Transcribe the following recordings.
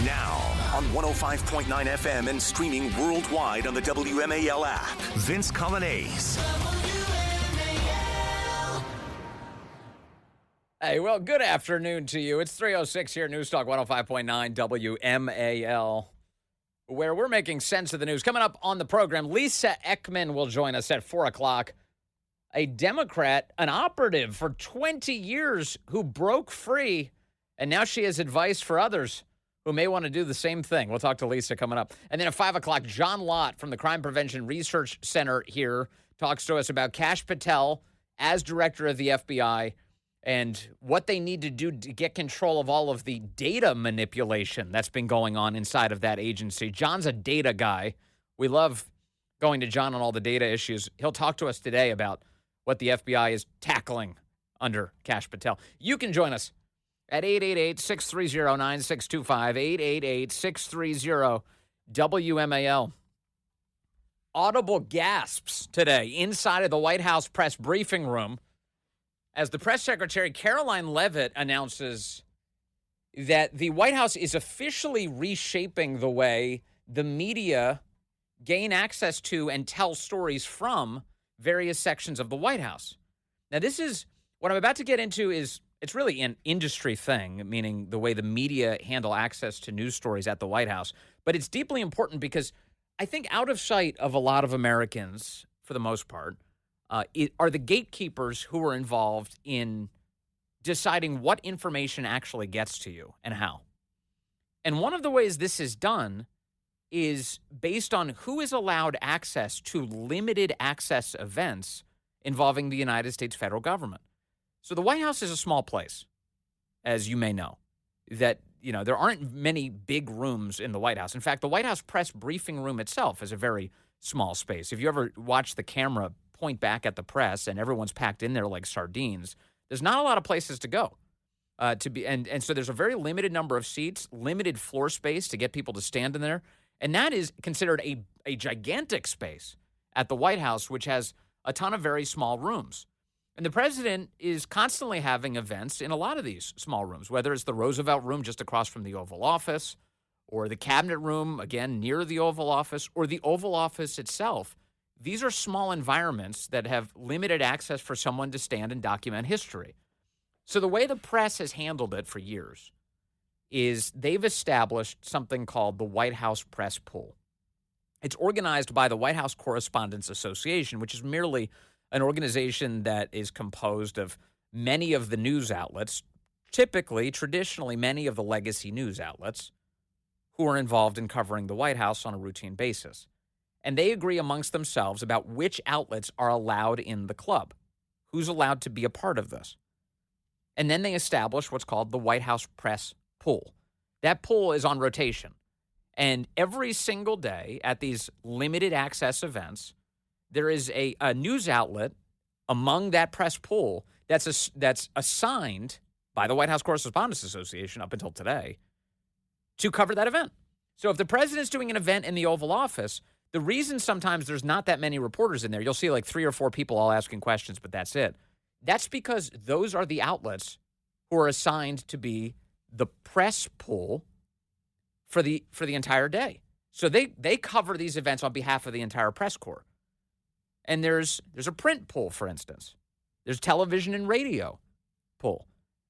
Now, on 105.9 FM and streaming worldwide on the WMAL app, Vince Coglianese. Hey, well, good afternoon to you. It's 3:06 here, News Talk 105.9 WMAL, where we're making sense of the news. Coming up on the program, Lisa Ekman will join us at 4 o'clock. A Democrat, an operative for 20 years who broke free, and now she has advice for others who may want to do the same thing. We'll talk to Lisa coming up. And then at 5 o'clock, John Lott from the Crime Prevention Research Center here talks to us about Kash Patel as director of the FBI and what they need to do to get control of all of the data manipulation that's been going on inside of that agency. John's a data guy. We love going to John on all the data issues. He'll talk to us today about what the FBI is tackling under Kash Patel. You can join us at 888-630-9625, 888-630-WMAL. Audible gasps today inside of the White House press briefing room as the press secretary, Caroline Leavitt, announces that the White House is officially reshaping the way the media gain access to and tell stories from various sections of the White House. Now, this is what I'm about to get into is it's really an industry thing, meaning the way the media handle access to news stories at the White House. But it's deeply important because I think out of sight of a lot of Americans, for the most part, are the gatekeepers who are involved in deciding what information actually gets to you and how. And one of the ways this is done is based on who is allowed access to limited access events involving the United States federal government. So the White House is a small place, as you may know, that, you know, there aren't many big rooms in the White House. In fact, the White House press briefing room itself is a very small space. If you ever watch the camera point back at the press and everyone's packed in there like sardines, there's not a lot of places to go. And so there's a very limited number of seats, limited floor space to get people to stand in there. And that is considered a gigantic space at the White House, which has a ton of very small rooms. And the president is constantly having events in a lot of these small rooms, whether it's the Roosevelt Room just across from the Oval Office, or the Cabinet Room, again, near the Oval Office, or the Oval Office itself. These are small environments that have limited access for someone to stand and document history. So the way the press has handled it for years is they've established something called the White House Press Pool. It's organized by the White House Correspondents Association, which is merely an organization that is composed of many of the news outlets, traditionally, many of the legacy news outlets who are involved in covering the White House on a routine basis. And they agree amongst themselves about which outlets are allowed in the club, who's allowed to be a part of this. And then they establish what's called the White House Press Pool. That pool is on rotation. And every single day at these limited access events, there is a news outlet among that press pool that's assigned by the White House Correspondents Association up until today to cover that event. So if the president's doing an event in the Oval Office, the reason sometimes there's not that many reporters in there, you'll see like 3 or 4 people all asking questions, but that's it. That's because those are the outlets who are assigned to be the press pool for the entire day. So they cover these events on behalf of the entire press corps. And there's a print pool, for instance. There's television and radio pool.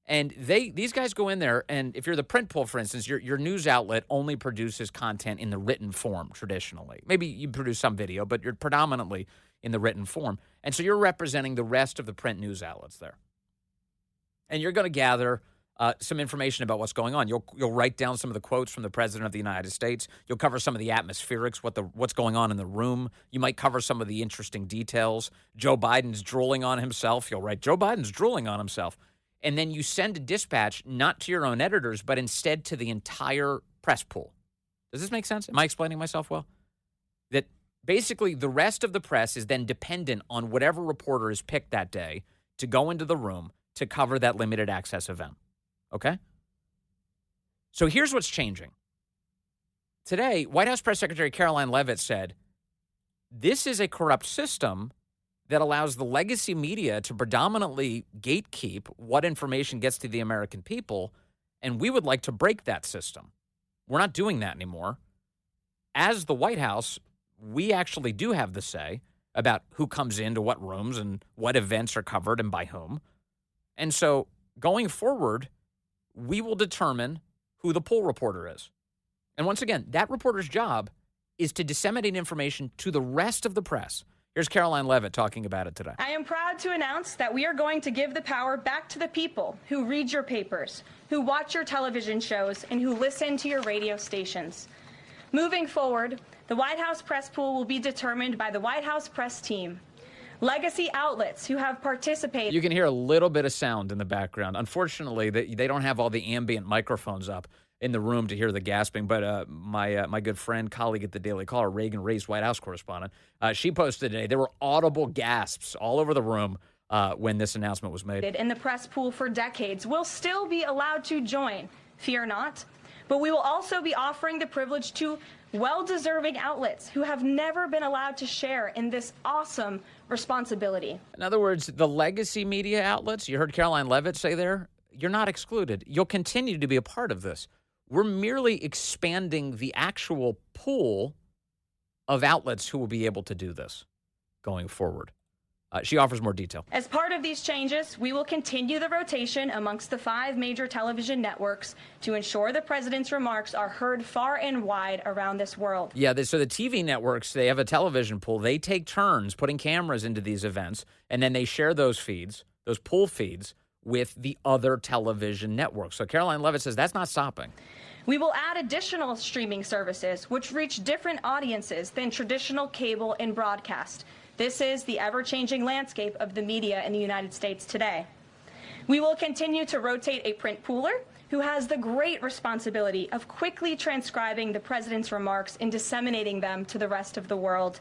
And these guys go in there, and if you're the print pool, for instance, your news outlet only produces content in the written form traditionally. Maybe you produce some video, but you're predominantly in the written form. And so you're representing the rest of the print news outlets there. And you're going to gather some information about what's going on. You'll write down some of the quotes from the President of the United States. You'll cover some of the atmospherics, what's going on in the room. You might cover some of the interesting details. Joe Biden's drooling on himself. You'll write, Joe Biden's drooling on himself. And then you send a dispatch not to your own editors, but instead to the entire press pool. Does this make sense? Am I explaining myself well? That basically the rest of the press is then dependent on whatever reporter is picked that day to go into the room to cover that limited access event. Okay? So here's what's changing. Today, White House Press Secretary Caroline Leavitt said, this is a corrupt system that allows the legacy media to predominantly gatekeep what information gets to the American people, and we would like to break that system. We're not doing that anymore. As the White House, we actually do have the say about who comes into what rooms and what events are covered and by whom. And so going forward, we will determine who the poll reporter is. And once again, that reporter's job is to disseminate information to the rest of the press. Here's Caroline Levitt talking about it today. I am proud to announce that we are going to give the power back to the people who read your papers, who watch your television shows, and who listen to your radio stations. Moving forward, the White House press pool will be determined by the White House press team. Legacy outlets who have participated. You can hear a little bit of sound in the background. Unfortunately, they don't have all the ambient microphones up in the room to hear the gasping, but my good friend, colleague at the Daily Caller, Reagan Ray's White House correspondent, she posted today there were audible gasps all over the room when this announcement was made. In the press pool for decades will still be allowed to join. Fear not. But we will also be offering the privilege to well-deserving outlets who have never been allowed to share in this awesome responsibility. In other words, the legacy media outlets, you heard Caroline Levitt say there, you're not excluded. You'll continue to be a part of this. We're merely expanding the actual pool of outlets who will be able to do this going forward. She offers more detail. As part of these changes, we will continue the rotation amongst the 5 major television networks to ensure the president's remarks are heard far and wide around this world. Yeah, so the TV networks, they have a television pool. They take turns putting cameras into these events, and then they share those feeds, those pool feeds, with the other television networks. So Caroline Levitt says that's not stopping. We will add additional streaming services which reach different audiences than traditional cable and broadcast. This is the ever-changing landscape of the media in the United States today. We will continue to rotate a print pooler who has the great responsibility of quickly transcribing the president's remarks and disseminating them to the rest of the world.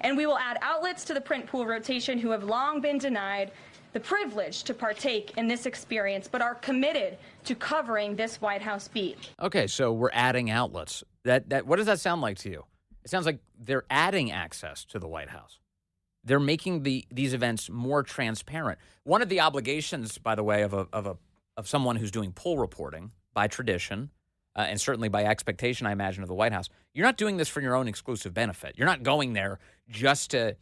And we will add outlets to the print pool rotation who have long been denied the privilege to partake in this experience, but are committed to covering this White House beat. Okay, so we're adding outlets. What does that sound like to you? It sounds like they're adding access to the White House. They're making these events more transparent. One of the obligations, by the way, of someone who's doing poll reporting by tradition, and certainly by expectation, I imagine, of the White House, you're not doing this for your own exclusive benefit. You're not going there just to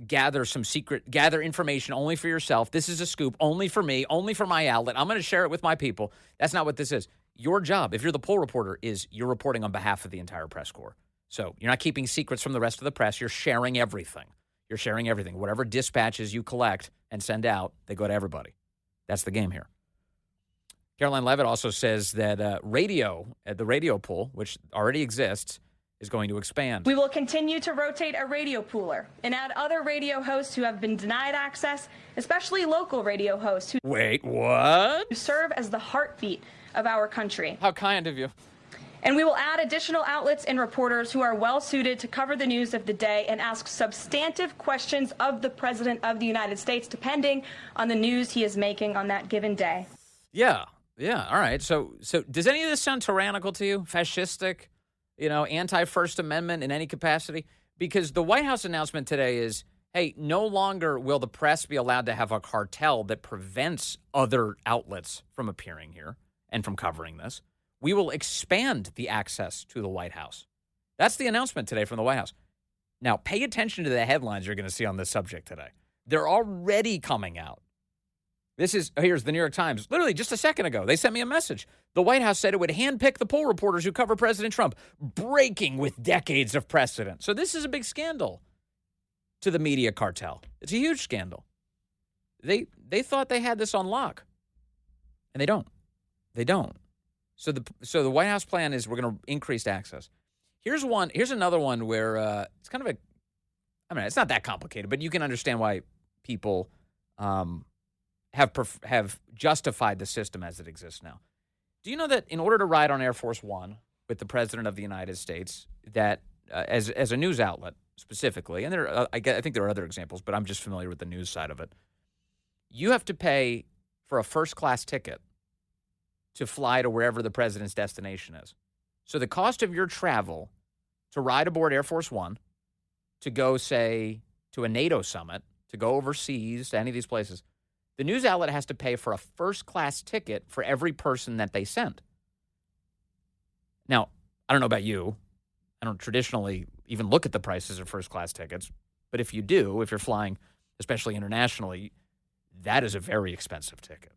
gather information only for yourself. This is a scoop only for me, only for my outlet. I'm going to share it with my people. That's not what this is. Your job, if you're the poll reporter, is you're reporting on behalf of the entire press corps. So you're not keeping secrets from the rest of the press. You're sharing everything. You're sharing everything. Whatever dispatches you collect and send out, they go to everybody. That's the game here. Caroline Levitt also says that the radio pool, which already exists, is going to expand. We will continue to rotate a radio pooler and add other radio hosts who have been denied access, especially local radio hosts who serve as the heartbeat of our country. How kind of you. And we will add additional outlets and reporters who are well-suited to cover the news of the day and ask substantive questions of the President of the United States, depending on the news he is making on that given day. Yeah, all right. So does any of this sound tyrannical to you? Fascistic? Anti-First Amendment in any capacity? Because the White House announcement today is, hey, no longer will the press be allowed to have a cartel that prevents other outlets from appearing here and from covering this. We will expand the access to the White House. That's the announcement today from the White House. Now, pay attention to the headlines you're going to see on this subject today. They're already coming out. Here's the New York Times. Literally just a second ago, they sent me a message. The White House said it would handpick the poll reporters who cover President Trump, breaking with decades of precedent. So this is a big scandal to the media cartel. It's a huge scandal. They thought they had this on lock, and they don't. They don't. So the White House plan is we're going to increase access. Here's another one where it's kind of it's not that complicated, but you can understand why people have justified the system as it exists now. Do you know that in order to ride on Air Force One with the President of the United States, that as a news outlet specifically, and I think there are other examples, but I'm just familiar with the news side of it, you have to pay for a first-class ticket to fly to wherever the president's destination is. So the cost of your travel to ride aboard Air Force One, to go, say, to a NATO summit, to go overseas, to any of these places, the news outlet has to pay for a first-class ticket for every person that they send. Now, I don't know about you. I don't traditionally even look at the prices of first-class tickets. But if you do, if you're flying, especially internationally, that is a very expensive ticket.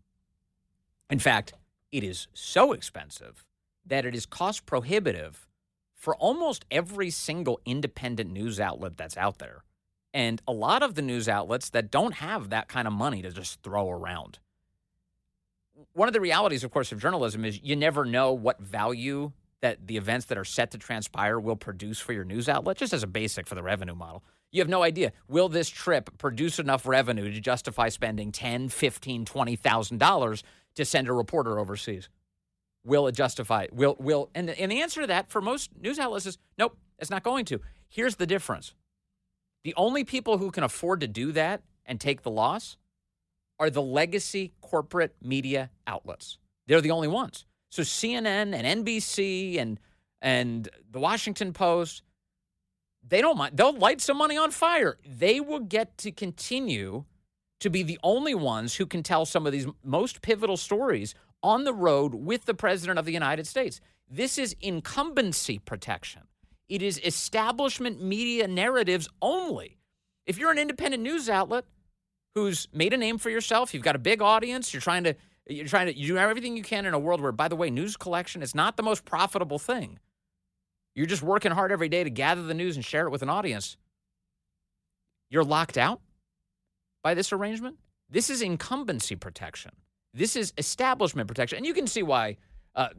In fact, it is so expensive that it is cost prohibitive for almost every single independent news outlet that's out there. And a lot of the news outlets that don't have that kind of money to just throw around. One of the realities, of course, of journalism is you never know what value that the events that are set to transpire will produce for your news outlet, just as a basic for the revenue model. You have no idea. Will this trip produce enough revenue to justify spending $10,000, $15,000, $20,000 to send a reporter overseas? Will it justify? And the answer to that for most news outlets is nope, it's not going to. Here's the difference. The only people who can afford to do that and take the loss are the legacy corporate media outlets. They're the only ones. So CNN and NBC and the Washington Post, they don't mind. They'll light some money on fire. They will get to continue to be the only ones who can tell some of these most pivotal stories on the road with the President of the United States. This is incumbency protection. It is establishment media narratives only. If you're an independent news outlet who's made a name for yourself, you've got a big audience, you do everything you can in a world where, by the way, news collection is not the most profitable thing. You're just working hard every day to gather the news and share it with an audience. You're locked out by this arrangement. This is incumbency protection. This is establishment protection. And you can see why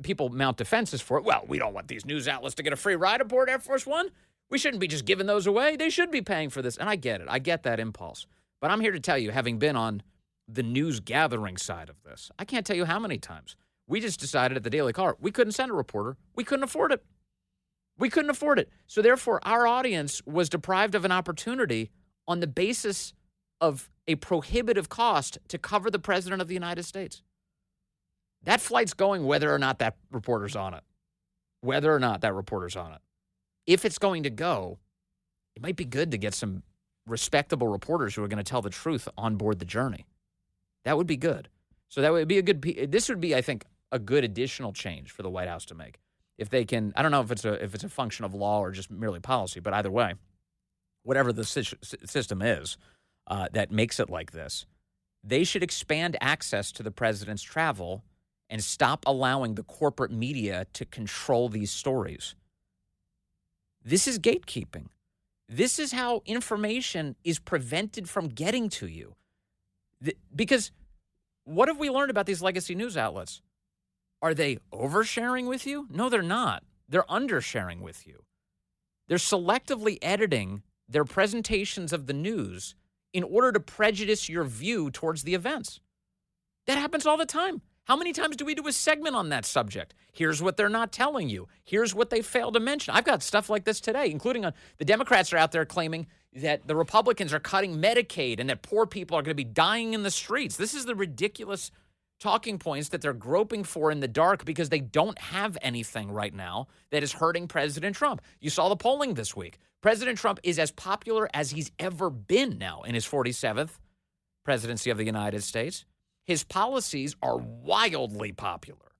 people mount defenses for it. Well, we don't want these news outlets to get a free ride aboard Air Force One. We shouldn't be just giving those away. They should be paying for this. And I get it. I get that impulse. But I'm here to tell you, having been on the news gathering side of this, I can't tell you how many times we just decided at the Daily Caller we couldn't send a reporter. We couldn't afford it. We couldn't afford it. So therefore, our audience was deprived of an opportunity on the basis of a prohibitive cost to cover the President of the United States. That flight's going whether or not that reporter's on it. Whether or not that reporter's on it. If it's going to go, it might be good to get some respectable reporters who are going to tell the truth on board the journey. That would be good. So that would be this would be, I think, a good additional change for the White House to make. If they can, I don't know if it's a function of law or just merely policy, but either way, whatever the system is that makes it like this, they should expand access to the president's travel and stop allowing the corporate media to control these stories. This is gatekeeping. This is how information is prevented from getting to you. Because what have we learned about these legacy news outlets? Are they oversharing with you? No, they're not. They're undersharing with you. They're selectively editing their presentations of the news in order to prejudice your view towards the events. That happens all the time. How many times do we do a segment on that subject? Here's what they're not telling you. Here's what they failed to mention. I've got stuff like this today, including the Democrats are out there claiming that the Republicans are cutting Medicaid and that poor people are going to be dying in the streets. This is the ridiculous talking points that they're groping for in the dark because they don't have anything right now that is hurting President Trump. You saw the polling this week. President Trump is as popular as he's ever been now in his 47th presidency of the United States. His policies are wildly popular,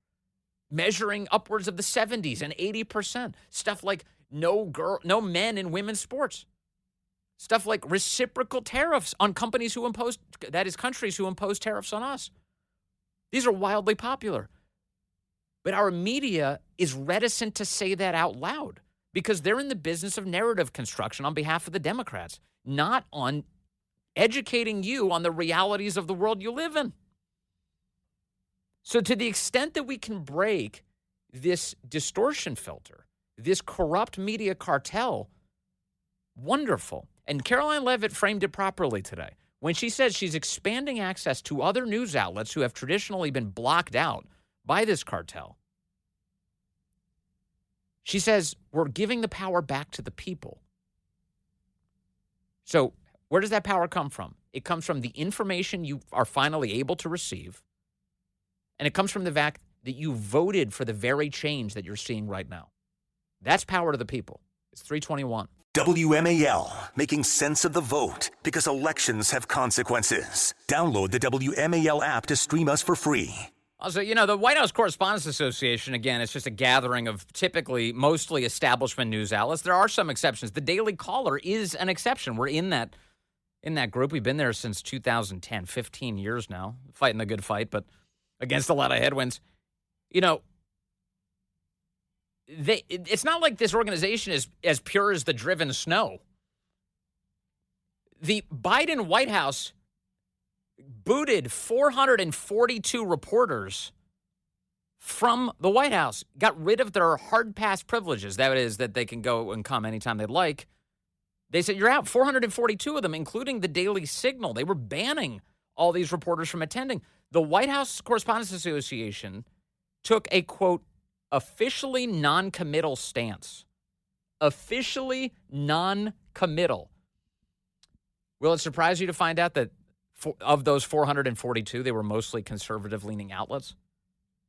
measuring upwards of the 70s and 80%. Stuff like no men in women's sports. Stuff like reciprocal tariffs on countries who impose tariffs on us. These are wildly popular. But our media is reticent to say that out loud because they're in the business of narrative construction on behalf of the Democrats, not on educating you on the realities of the world you live in. So to the extent that we can break this distortion filter, this corrupt media cartel, wonderful. And Caroline Leavitt framed it properly today when she says she's expanding access to other news outlets who have traditionally been blocked out by this cartel. She says we're giving the power back to the people. So where does that power come from? It comes from the information you are finally able to receive. And it comes from the fact that you voted for the very change that you're seeing right now. That's power to the people. It's 321. WMAL, making sense of the vote because elections have consequences. Download the WMAL app to stream us for free. Also, the White House Correspondents Association, again, it's just a gathering of mostly establishment news outlets. There are some exceptions. The Daily Caller is an exception. We're in that group. We've been there since 2010, 15 years now, fighting the good fight, but against a lot of headwinds. It's not like this organization is as pure as the driven snow. The Biden White House booted 442 reporters from the White House, got rid of their hard pass privileges. That is, that they can go and come anytime they'd like. They said, you're out. 442 of them, including the Daily Signal. They were banning all these reporters from attending. The White House Correspondents Association took a, quote, officially non-committal stance. Officially non-committal. Will it surprise you to find out that of those 442, they were mostly conservative-leaning outlets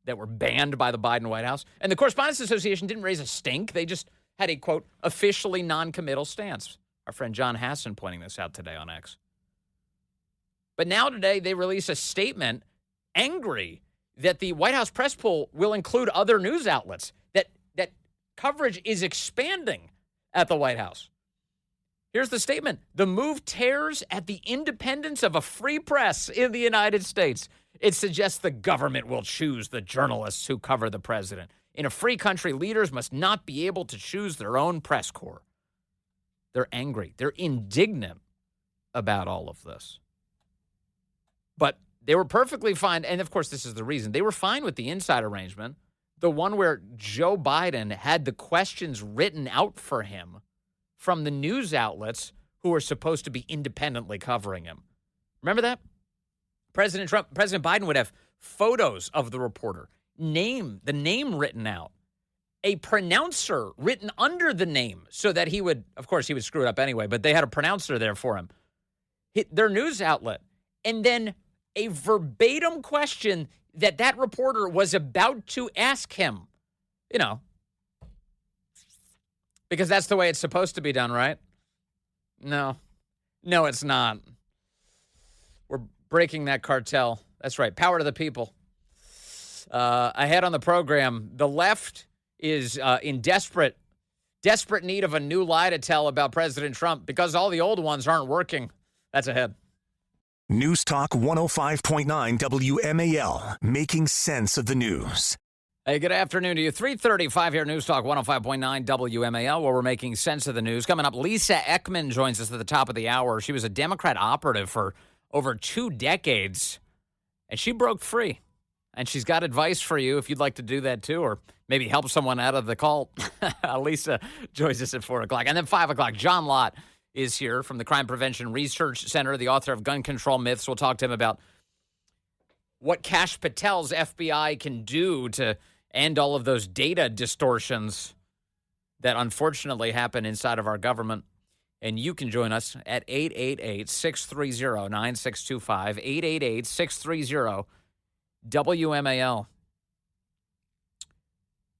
that were banned by the Biden White House? And the Correspondents Association didn't raise a stink. They just had a, quote, officially non-committal stance. Our friend John Hassan pointing this out today on X. But now today they release a statement angry that the White House press pool will include other news outlets, that coverage is expanding at the White House. Here's the statement. The move tears at the independence of a free press in the United States. It suggests the government will choose the journalists who cover the president. In a free country, leaders must not be able to choose their own press corps. They're angry. They're indignant about all of this. But they were perfectly fine. And, of course, this is the reason. They were fine with the inside arrangement, the one where Joe Biden had the questions written out for him from the news outlets who are supposed to be independently covering him. Remember that? President Biden would have photos of the reporter, the name written out, a pronouncer written under the name so that he would screw it up anyway, but they had a pronouncer there for him. Their news outlet. And then a verbatim question that reporter was about to ask him, because that's the way it's supposed to be done, right? No, it's not. We're breaking that cartel. That's right. Power to the people. Ahead on the program, the left is in desperate need of a new lie to tell about President Trump because all the old ones aren't working. That's ahead. News Talk 105.9 WMAL, making sense of the news. Hey, good afternoon to you. 3:35 here, News Talk 105.9 WMAL, where we're making sense of the news. Coming up, Lisa Ekman joins us at the top of the hour. She was a Democrat operative for over 2 decades, and she broke free. And she's got advice for you if you'd like to do that too, or maybe help someone out of the cult. Lisa joins us at 4 o'clock. And then 5 o'clock, John Lott is here from the Crime Prevention Research Center, the author of Gun Control Myths. We'll talk to him about what Kash Patel's FBI can do to end all of those data distortions that unfortunately happen inside of our government. And you can join us at 888-630-9625, 888-630-WMAL.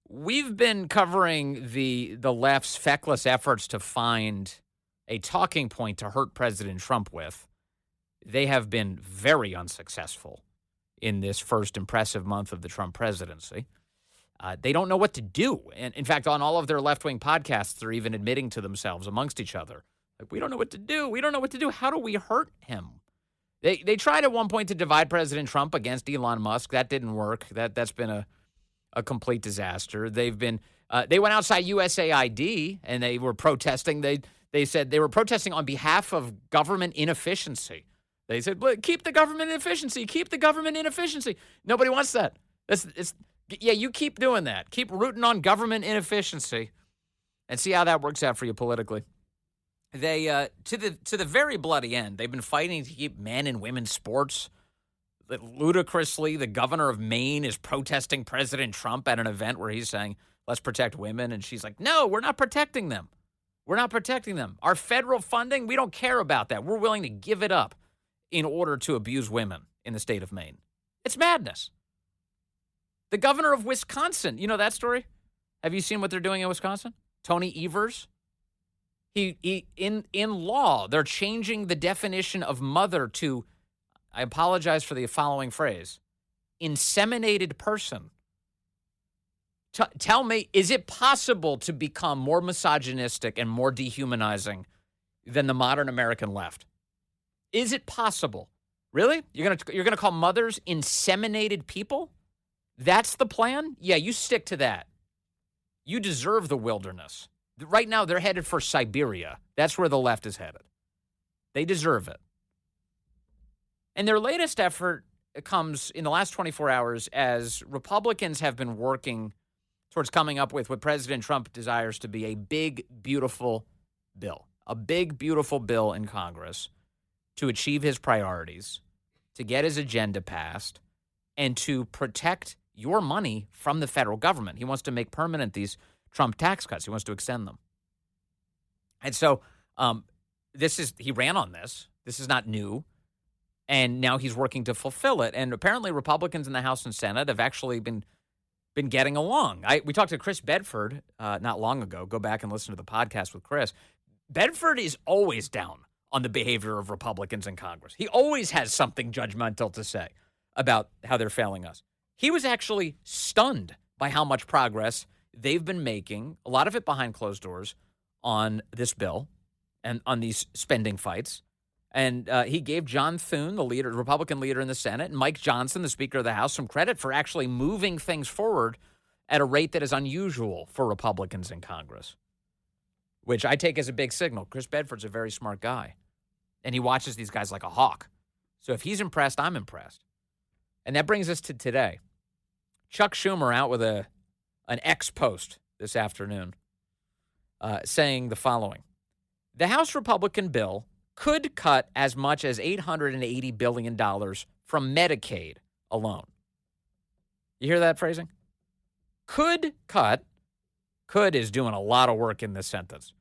We've been covering the left's feckless efforts to find a talking point to hurt President Trump with. They have been very unsuccessful in this first impressive month of the Trump presidency. They don't know what to do. And in fact, on all of their left-wing podcasts, they're even admitting to themselves amongst each other, like, we don't know what to do. We don't know what to do. How do we hurt him? They tried at one point to divide President Trump against Elon Musk. That didn't work. That's been a complete disaster. They went outside USAID and they were protesting. They said they were protesting on behalf of government inefficiency. They said, keep the government inefficiency. Keep the government inefficiency. Nobody wants that. Yeah, you keep doing that. Keep rooting on government inefficiency and see how that works out for you politically. They to the very bloody end, they've been fighting to keep men and women's sports. Ludicrously, the governor of Maine is protesting President Trump at an event where he's saying, let's protect women. And she's like, no, we're not protecting them. We're not protecting them. Our federal funding, we don't care about that. We're willing to give it up in order to abuse women in the state of Maine. It's madness. The governor of Wisconsin, you know that story? Have you seen what they're doing in Wisconsin? Tony Evers. He in law, they're changing the definition of mother to, I apologize for the following phrase, inseminated person. Tell me, is it possible to become more misogynistic and more dehumanizing than the modern American left? Is it possible? Really? You're gonna call mothers inseminated people? That's the plan? Yeah, you stick to that. You deserve the wilderness. Right now, they're headed for Siberia. That's where the left is headed. They deserve it. And their latest effort comes in the last 24 hours as Republicans have been working towards coming up with what President Trump desires to be a big, beautiful bill. A big, beautiful bill in Congress to achieve his priorities, to get his agenda passed, and to protect your money from the federal government. He wants to make permanent these Trump tax cuts. He wants to extend them. And so he ran on this. This is not new. And now he's working to fulfill it. And apparently Republicans in the House and Senate have actually been getting along. We talked to Chris Bedford not long ago. Go back and listen to the podcast with Chris. Bedford is always down on the behavior of Republicans in Congress. He always has something judgmental to say about how they're failing us. He was actually stunned by how much progress they've been making, a lot of it behind closed doors, on this bill and on these spending fights. And he gave John Thune, the Republican leader in the Senate, and Mike Johnson, the Speaker of the House, some credit for actually moving things forward at a rate that is unusual for Republicans in Congress, which I take as a big signal. Chris Bedford's a very smart guy, and he watches these guys like a hawk. So if he's impressed, I'm impressed. And that brings us to today. Chuck Schumer out with an X post this afternoon saying the following. The House Republican bill could cut as much as $880 billion from Medicaid alone. You hear that phrasing? Could cut. Could is doing a lot of work in this sentence.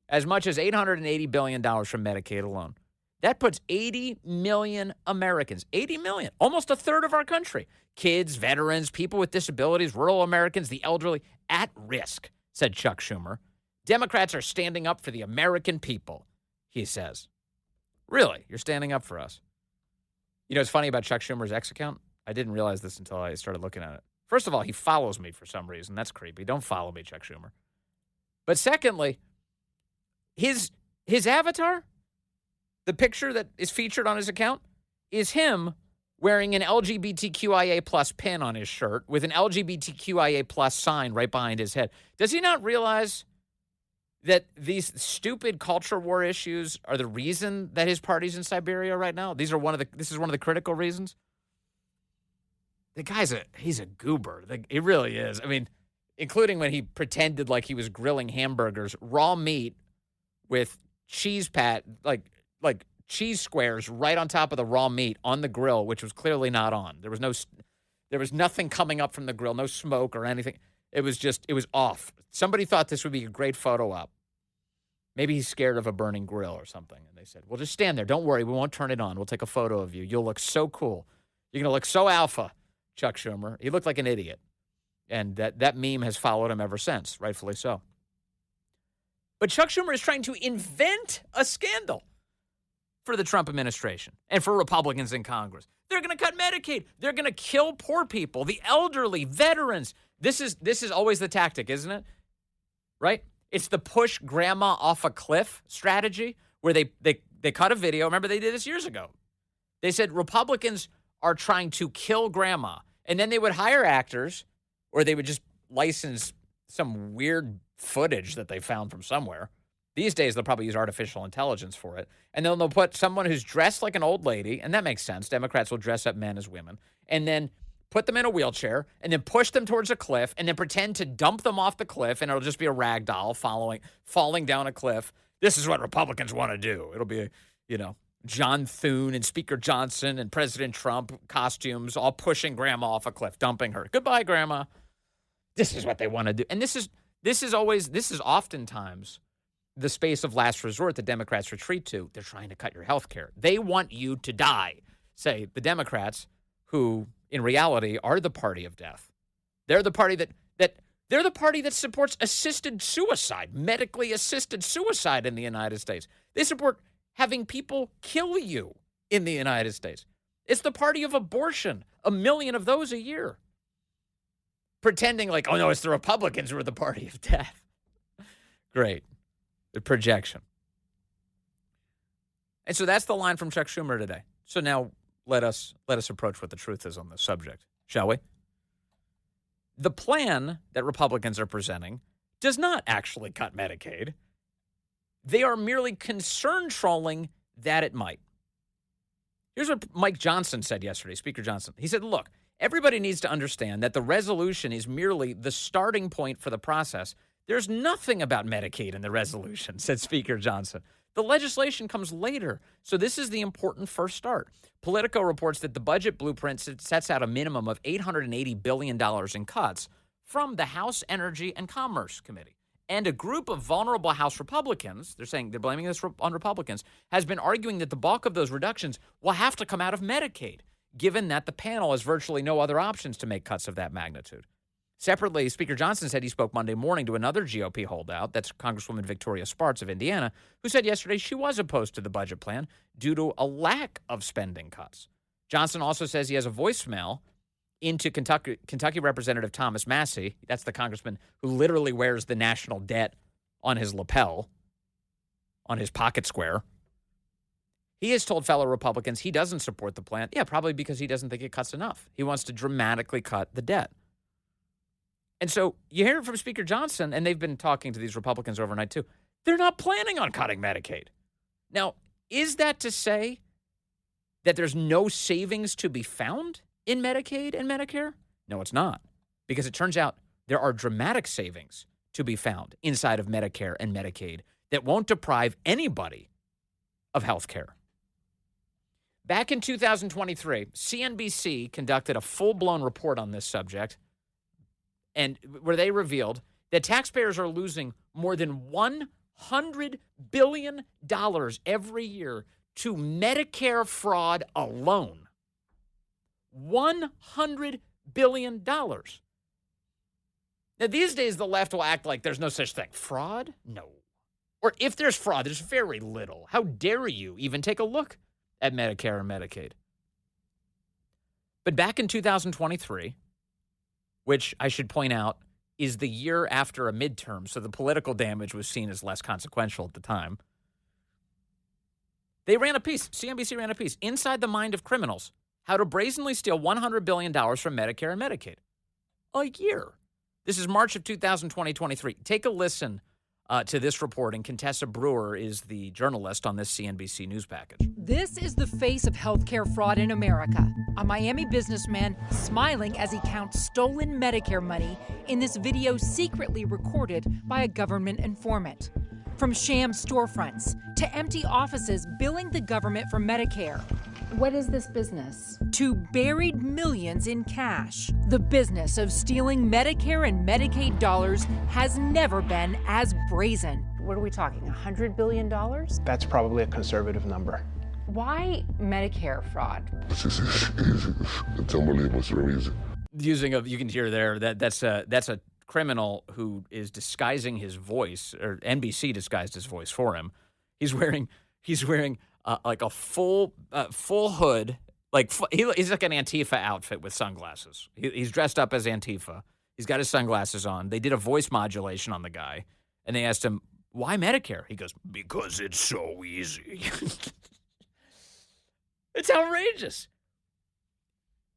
As much as $880 billion from Medicaid alone. That puts 80 million Americans, 80 million, almost a third of our country, kids, veterans, people with disabilities, rural Americans, the elderly, at risk, said Chuck Schumer. Democrats are standing up for the American people, he says. Really? You're standing up for us? You know what's funny about Chuck Schumer's X account? I didn't realize this until I started looking at it. First of all, he follows me for some reason. That's creepy. Don't follow me, Chuck Schumer. But secondly, his avatar, the picture that is featured on his account, is him wearing an LGBTQIA plus pin on his shirt with an LGBTQIA plus sign right behind his head. Does he not realize that these stupid culture war issues are the reason that his party's in Siberia right now? This is one of the critical reasons. The guy's he's a goober. He really is. I mean, including when he pretended like he was grilling hamburgers, raw meat with cheese like cheese squares right on top of the raw meat on the grill, which was clearly not on. There was nothing coming up from the grill, no smoke or anything. It was off. Somebody thought this would be a great photo op. Maybe he's scared of a burning grill or something. And they said, well, just stand there. Don't worry. We won't turn it on. We'll take a photo of you. You'll look so cool. You're going to look so alpha, Chuck Schumer. He looked like an idiot. And that meme has followed him ever since, rightfully so. But Chuck Schumer is trying to invent a scandal for the Trump administration and for Republicans in Congress. They're going to cut Medicaid. They're going to kill poor people, the elderly, veterans. This is always the tactic, isn't it? Right? It's the push grandma off a cliff strategy where they cut a video. Remember, they did this years ago. They said Republicans are trying to kill grandma. And then they would hire actors or they would just license some weird footage that they found from somewhere. These days, they'll probably use artificial intelligence for it. And then they'll put someone who's dressed like an old lady, and that makes sense. Democrats will dress up men as women, and then put them in a wheelchair, and then push them towards a cliff, and then pretend to dump them off the cliff, and it'll just be a rag doll falling down a cliff. This is what Republicans want to do. It'll be, John Thune and Speaker Johnson and President Trump costumes all pushing grandma off a cliff, dumping her. Goodbye, grandma. This is what they want to do. And this is oftentimes the space of last resort that Democrats retreat to. They're trying to cut your health care. They want you to die, say the Democrats, who in reality are the party of death. They're the party that supports assisted suicide, medically assisted suicide in the United States. They support having people kill you in the United States. It's the party of abortion, 1 million of those a year. Pretending like, oh, no, it's the Republicans who are the party of death. Great. The projection. And so that's the line from Chuck Schumer today. So now let us approach what the truth is on this subject, shall we? The plan that Republicans are presenting does not actually cut Medicaid. They are merely concern trolling that it might. Here's what Mike Johnson said yesterday, Speaker Johnson. He said, look, everybody needs to understand that the resolution is merely the starting point for the process. There's nothing about Medicaid in the resolution, said Speaker Johnson. The legislation comes later, so this is the important first start. Politico reports that the budget blueprint sets out a minimum of $880 billion in cuts from the House Energy and Commerce Committee. And a group of vulnerable House Republicans, they're blaming this on Republicans, has been arguing that the bulk of those reductions will have to come out of Medicaid, given that the panel has virtually no other options to make cuts of that magnitude. Separately, Speaker Johnson said he spoke Monday morning to another GOP holdout, that's Congresswoman Victoria Spartz of Indiana, who said yesterday she was opposed to the budget plan due to a lack of spending cuts. Johnson also says he has a voicemail into Kentucky Representative Thomas Massie. That's the congressman who literally wears the national debt on his lapel, on his pocket square. He has told fellow Republicans he doesn't support the plan. Yeah, probably because he doesn't think it cuts enough. He wants to dramatically cut the debt. And so you hear it from Speaker Johnson, and they've been talking to these Republicans overnight too. They're not planning on cutting Medicaid. Now, is that to say that there's no savings to be found in Medicaid and Medicare? No, it's not. Because it turns out there are dramatic savings to be found inside of Medicare and Medicaid that won't deprive anybody of health care. Back in 2023, CNBC conducted a full-blown report on this subject, and where they revealed that taxpayers are losing more than $100 billion every year to Medicare fraud alone. $100 billion. Now, these days, the left will act like there's no such thing. Fraud? No. Or if there's fraud, there's very little. How dare you even take a look at Medicare and Medicaid? But back in 2023, which I should point out is the year after a midterm, so the political damage was seen as less consequential at the time, they ran a piece, CNBC ran a piece, Inside the Mind of Criminals, how to brazenly steal $100 billion from Medicare and Medicaid. A year. This is March of 2023. Take a listen to this report, and Contessa Brewer is the journalist on this CNBC news package. This is the face of healthcare fraud in America. A Miami businessman smiling as he counts stolen Medicare money in this video secretly recorded by a government informant. From sham storefronts to empty offices billing the government for Medicare. What is this business? To buried millions in cash. The business of stealing Medicare and Medicaid dollars has never been as brazen. What are we talking, $100 billion? That's probably a conservative number. Why Medicare fraud? It's easy. It's unbelievable. It's very easy. You can hear there that's a criminal who is disguising his voice, or NBC disguised his voice for him. He's wearing like a full hood, he's like an Antifa outfit with sunglasses. He's dressed up as Antifa. He's got his sunglasses on. They did a voice modulation on the guy, and they asked him, why Medicare? He goes, because it's so easy. It's outrageous.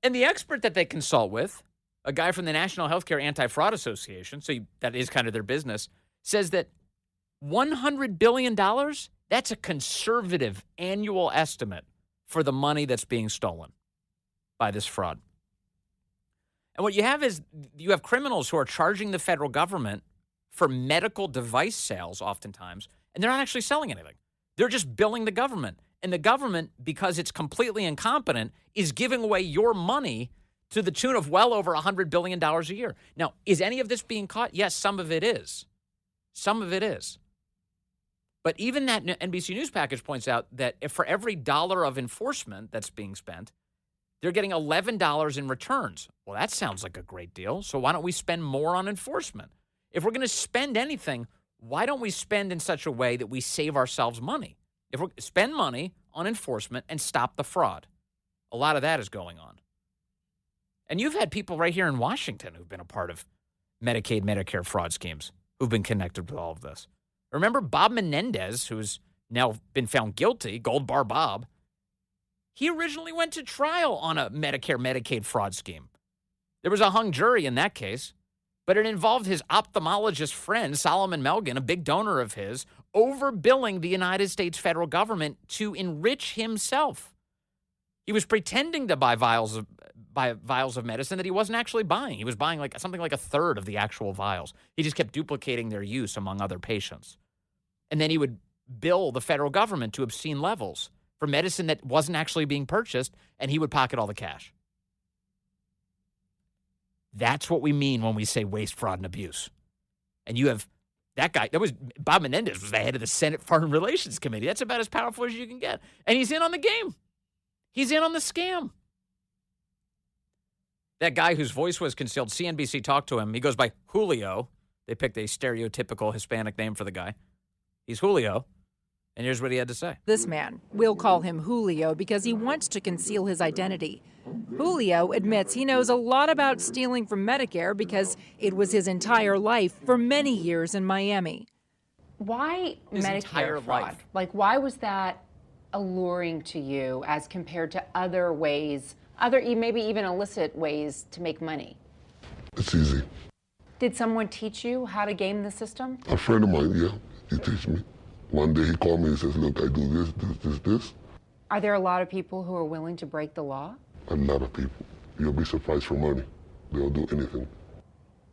And the expert that they consult with, a guy from the National Healthcare Anti-Fraud Association, so that is kind of their business, says that $100 billion, that's a conservative annual estimate for the money that's being stolen by this fraud. And what you have is you have criminals who are charging the federal government for medical device sales oftentimes, and they're not actually selling anything. They're just billing the government. And the government, because it's completely incompetent, is giving away your money to the tune of well over $100 billion a year. Now, is any of this being caught? Yes, some of it is. Some of it is. But even that NBC News package points out that if for every dollar of enforcement that's being spent, they're getting $11 in returns. Well, that sounds like a great deal. So why don't we spend more on enforcement? If we're going to spend anything, why don't we spend in such a way that we save ourselves money? If we spend money on enforcement and stop the fraud. A lot of that is going on. And you've had people right here in Washington who've been a part of Medicaid, Medicare fraud schemes who've been connected with all of this. Remember Bob Menendez, who's now been found guilty, Gold Bar Bob? He originally went to trial on a Medicare, Medicaid fraud scheme. There was a hung jury in that case, but it involved his ophthalmologist friend, Solomon Melgen, a big donor of his, overbilling the United States federal government to enrich himself. He was pretending to buy vials of medicine that he wasn't actually buying. He was buying something like a third of the actual vials. He just kept duplicating their use among other patients. And then he would bill the federal government to obscene levels for medicine that wasn't actually being purchased, and he would pocket all the cash. That's what we mean when we say waste, fraud, and abuse. And you have that guy, Bob Menendez was the head of the Senate Foreign Relations Committee. That's about as powerful as you can get. And he's in on the game. He's in on the scam. That guy whose voice was concealed, CNBC talked to him. He goes by Julio. They picked a stereotypical Hispanic name for the guy. He's Julio. And here's what he had to say. This man, we'll call him Julio because he wants to conceal his identity. Julio admits he knows a lot about stealing from Medicare because it was his entire life for many years in Miami. Why His entire Medicare fraud? life. Like, why was that alluring to you as compared to other ways, maybe even illicit ways to make money? It's easy. Did someone teach you how to game the system? A friend of mine, yeah, he teach me. One day he called me and says, look, I do this. Are there a lot of people who are willing to break the law? A lot of people. You'll be surprised for money. They'll do anything.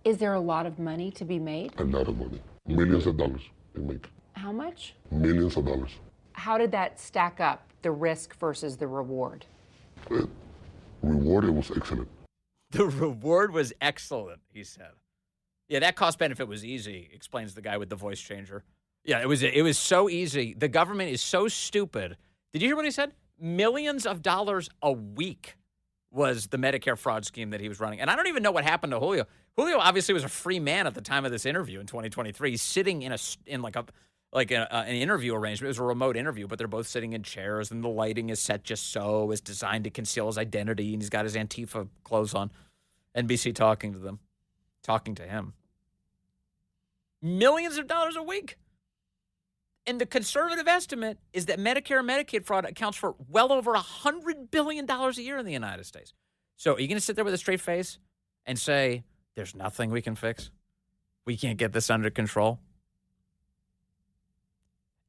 Is there a lot of money to be made? A lot of money. Millions of dollars they make. How much? Millions of dollars. How did that stack up, the risk versus the reward? The reward, it was excellent. The reward was excellent, he said. Yeah, that cost benefit was easy, explains the guy with the voice changer. Yeah, it was so easy. The government is so stupid. Did you hear what he said? Millions of dollars a week was the Medicare fraud scheme that he was running. And I don't even know what happened to Julio. Julio obviously was a free man at the time of this interview in 2023. He's sitting in an interview arrangement. It was a remote interview, but they're both sitting in chairs, and the lighting is set just so. It's designed to conceal his identity, and he's got his Antifa clothes on. NBC talking to him. Millions of dollars a week. And the conservative estimate is that Medicare and Medicaid fraud accounts for well over $100 billion a year in the United States. So are you going to sit there with a straight face and say, there's nothing we can fix? We can't get this under control?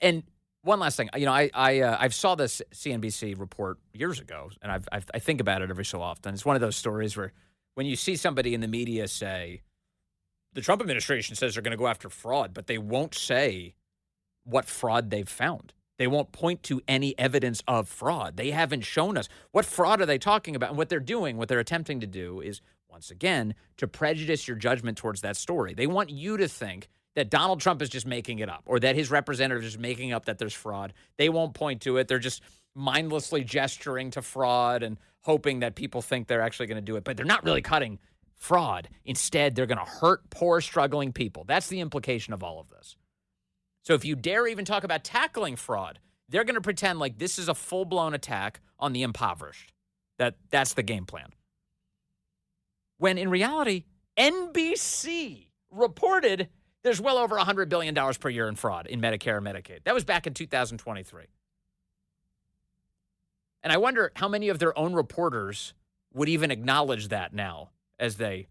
And one last thing. You know, I saw this CNBC report years ago, and I think about it every so often. It's one of those stories where when you see somebody in the media say, the Trump administration says they're going to go after fraud, but they won't say what fraud they've found. They won't point to any evidence of fraud. They haven't shown us. What fraud are they talking about? And what they're doing, what they're attempting to do is, once again, to prejudice your judgment towards that story. They want you to think that Donald Trump is just making it up or that his representative is just making up that there's fraud. They won't point to it. They're just mindlessly gesturing to fraud and hoping that people think they're actually going to do it. But they're not really cutting fraud. Instead, they're going to hurt poor, struggling people. That's the implication of all of this. So if you dare even talk about tackling fraud, they're going to pretend like this is a full-blown attack on the impoverished. That's the game plan. When in reality, NBC reported there's well over $100 billion per year in fraud in Medicare and Medicaid. That was back in 2023. And I wonder how many of their own reporters would even acknowledge that now as they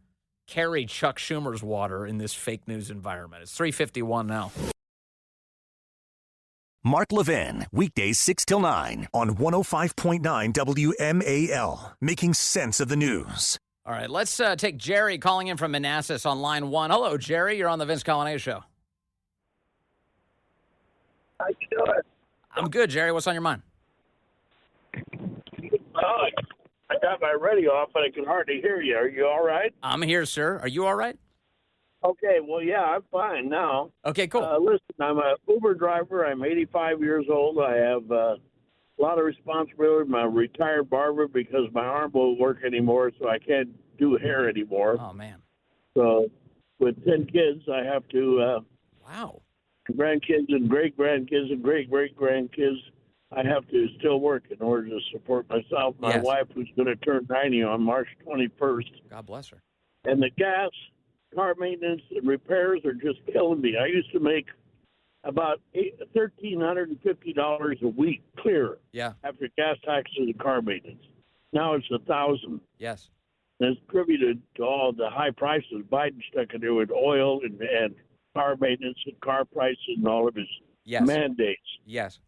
carry Chuck Schumer's water in this fake news environment. It's 3:51 now. Mark Levin, weekdays 6 till 9 on 105.9 WMAL, making sense of the news. All right, let's take Jerry calling in from Manassas on line 1. Hello, Jerry. You're on the Vince Coglianese Show. How you doing? I'm good, Jerry. What's on your mind? I got my radio off, but I can hardly hear you. Are you all right? I'm here, sir. Are you all right? Okay, well, yeah, I'm fine now. Okay, cool. Listen, I'm an Uber driver. I'm 85 years old. I have a lot of responsibility. I'm a retired barber because my arm won't work anymore, so I can't do hair anymore. Oh, man. So with 10 kids, I have to wow. grandkids and great-grandkids and great-great-grandkids. I have to still work in order to support myself. My Yes. wife, who's going to turn 90 on March 21st. God bless her. And the gas, car maintenance, and repairs are just killing me. I used to make about $1,350 a week clear Yeah. after gas taxes and car maintenance. Now it's $1,000. Yes. And it's attributed to all the high prices Biden stuck in there with oil and car maintenance and car prices and all of his Yes. mandates. Yes.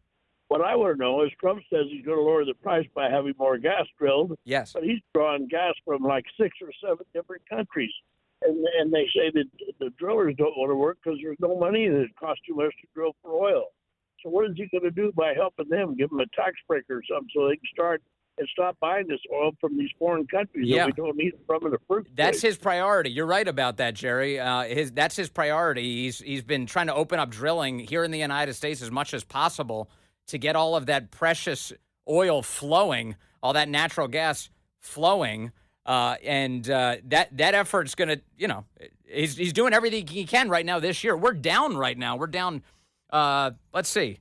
What I want to know is Trump says he's going to lower the price by having more gas drilled, Yes. but he's drawing gas from like 6 or 7 different countries. And they say that the drillers don't want to work because there's no money and it costs too much to drill for oil. So what is he going to do by helping them? Give them a tax break or something so they can start and stop buying this oil from these foreign countries Yeah. that we don't need it from in the first That's place. his priority. You're right about that, Jerry. That's his priority. He's been trying to open up drilling here in the United States as much as possible to get all of that precious oil flowing, all that natural gas flowing. That effort's going to, he's doing everything he can right now this year. We're down right now. We're down, let's see,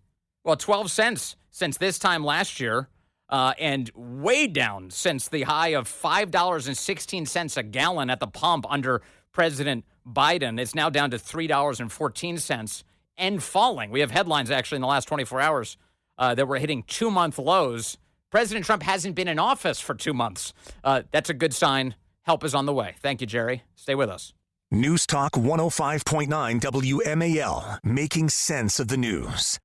12 cents since this time last year, and way down since the high of $5.16 a gallon at the pump under President Biden. It's now down to $3.14 and falling. We have headlines actually in the last 24 hours that we're hitting 2-month lows. President Trump hasn't been in office for 2 months. That's a good sign. Help is on the way. Thank you, Jerry. Stay with us. News Talk 105.9 WMAL, making sense of the news.